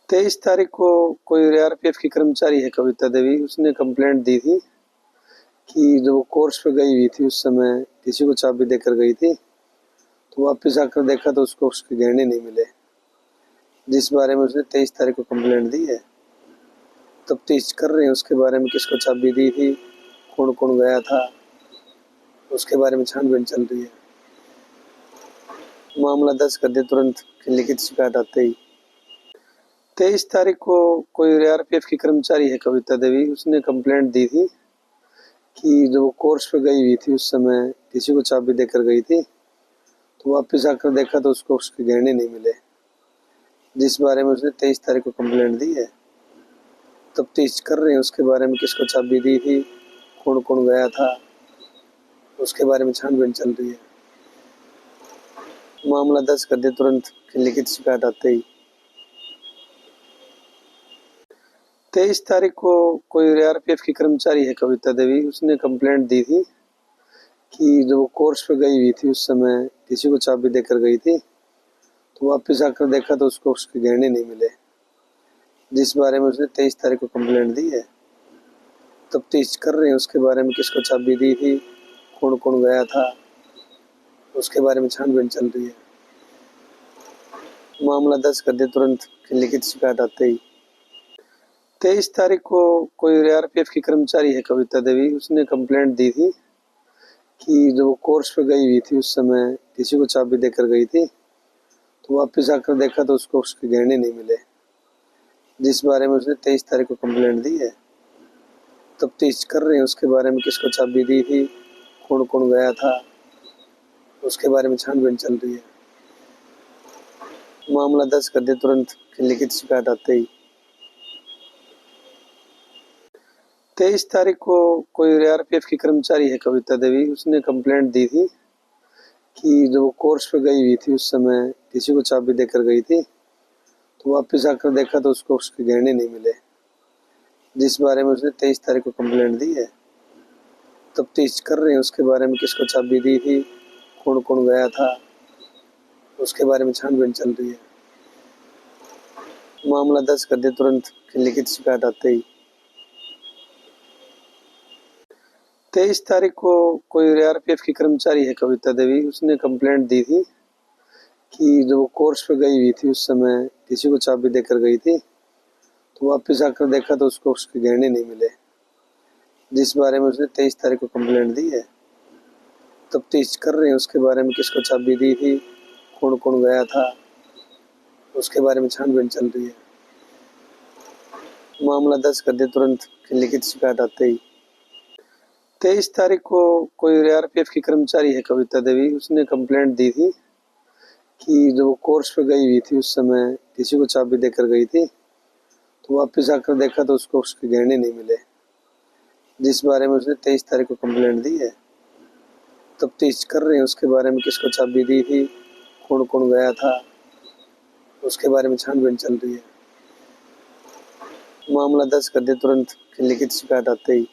23 तारीख को कोई आरपीएफ की कर्मचारी है कविता देवी, उसने कंप्लेंट दी थी कि जो कोर्स पे गई हुई थी उस समय किसी को चाबी देकर गई थी। तो वापस आकर देखा तो उसको उसके गहने नहीं मिले, जिस बारे में उसने 23 तारीख को कंप्लेंट दी है। तफ्तीश कर रहे हैं उसके बारे में, किसको चाबी दी थी, कौन कौन गया था, उसके बारे में छानबीन चल रही है। मामला दर्ज कर दे तुरंत लिखित शिकायत आते ही। 23 तारीख को कोई आरपीएफ की कर्मचारी है कविता देवी, उसने कंप्लेंट दी थी कि जो कोर्स पे गई हुई थी उस समय किसी को चाबी देकर गई थी। तो वापस आकर देखा तो उसको उसके गहने नहीं मिले, जिस बारे में उसने 23 तारीख को कंप्लेंट दी है। तफ्तीश कर रहे हैं उसके बारे में, किसको चाबी दी थी, कौन कौन गया था, उसके बारे में छानबीन चल रही है। मामला दर्ज कर दे तुरंत लिखित शिकायत आते ही। 23 तारीख को कोई आरपीएफ की कर्मचारी है कविता देवी, उसने कंप्लेंट दी थी कि जो कोर्स पे गई हुई थी उस समय किसी को चाबी देकर गई थी। तो वापस आकर देखा तो उसको उसके गहने नहीं मिले, जिस बारे में उसने 23 तारीख को कंप्लेंट दी है। तफ्तीश कर रहे हैं उसके बारे में, किसको चाबी दी थी, कौन कौन गया था, उसके बारे में छानबीन चल रही है। मामला दर्ज कर दे तुरंत लिखित शिकायत आते ही। 23 तारीख को कोई आरपीएफ की कर्मचारी है कविता देवी, उसने कंप्लेंट दी थी कि जो कोर्स पे गई हुई थी उस समय किसी को चाबी देकर गई थी। तो वापस आकर देखा तो उसको उसके गहने नहीं मिले, जिस बारे में उसने 23 तारीख को कंप्लेंट दी है। तफ्तीश कर रहे हैं उसके बारे में, किसको चाबी दी थी, कौन कौन गया था, उसके बारे में छानबीन चल रही है। मामला दर्ज कर दे तुरंत लिखित शिकायत आते ही। 23 तारीख को कोई आरपीएफ की कर्मचारी है कविता देवी, उसने कंप्लेंट दी थी कि जो कोर्स पे गई हुई थी उस समय किसी को चाबी देकर गई थी। तो वापस आकर देखा तो उसको उसके गहने नहीं मिले, जिस बारे में उसने 23 तारीख को कंप्लेंट दी है। तफ्तीश कर रहे हैं उसके बारे में, किसको चाबी दी थी, कौन कौन गया था, उसके बारे में छानबीन चल रही है। मामला दर्ज कर दे तुरंत लिखित शिकायत आते ही। 23 तारीख को कोई आरपीएफ की कर्मचारी है कविता देवी, उसने कंप्लेंट दी थी कि जो कोर्स पे गई हुई थी उस समय किसी को चाबी देकर गई थी। तो वापस आकर देखा तो उसको उसके गहने नहीं मिले, जिस बारे में उसने 23 तारीख को कंप्लेंट दी है। तफ्तीश कर रहे हैं उसके बारे में, किसको चाबी दी थी, कौन कौन गया था, उसके बारे में छानबीन चल रही है। मामला दर्ज कर दे तुरंत लिखित शिकायत आते ही। 23 तारीख को कोई आरपीएफ की कर्मचारी है कविता देवी, उसने कंप्लेंट दी थी कि जो कोर्स पे गई हुई थी उस समय किसी को चाबी देकर गई थी। तो वापस आकर देखा तो उसको उसके गहने नहीं मिले, जिस बारे में उसने 23 तारीख को कंप्लेंट दी है। तफ्तीश कर रहे हैं उसके बारे में, किसको चाबी दी थी, कौन कौन गया था, उसके बारे में छानबीन चल रही है। तेईस तारीख को कोई आरपीएफ की कर्मचारी है कविता देवी, उसने कंप्लेंट दी थी कि जो कोर्स पे गई हुई थी उस समय किसी को चाबी देकर गई थी। तो वापस आकर देखा तो उसको उसके गहने नहीं मिले, जिस बारे में उसने 23 तारीख को कंप्लेंट दी है। तफ्तीश कर रहे हैं उसके बारे में, किसको चाबी दी थी, कौन कौन गया था, उसके बारे में छानबीन चल रही है। मामला दर्ज कर दे तुरंत लिखित शिकायत आते ही।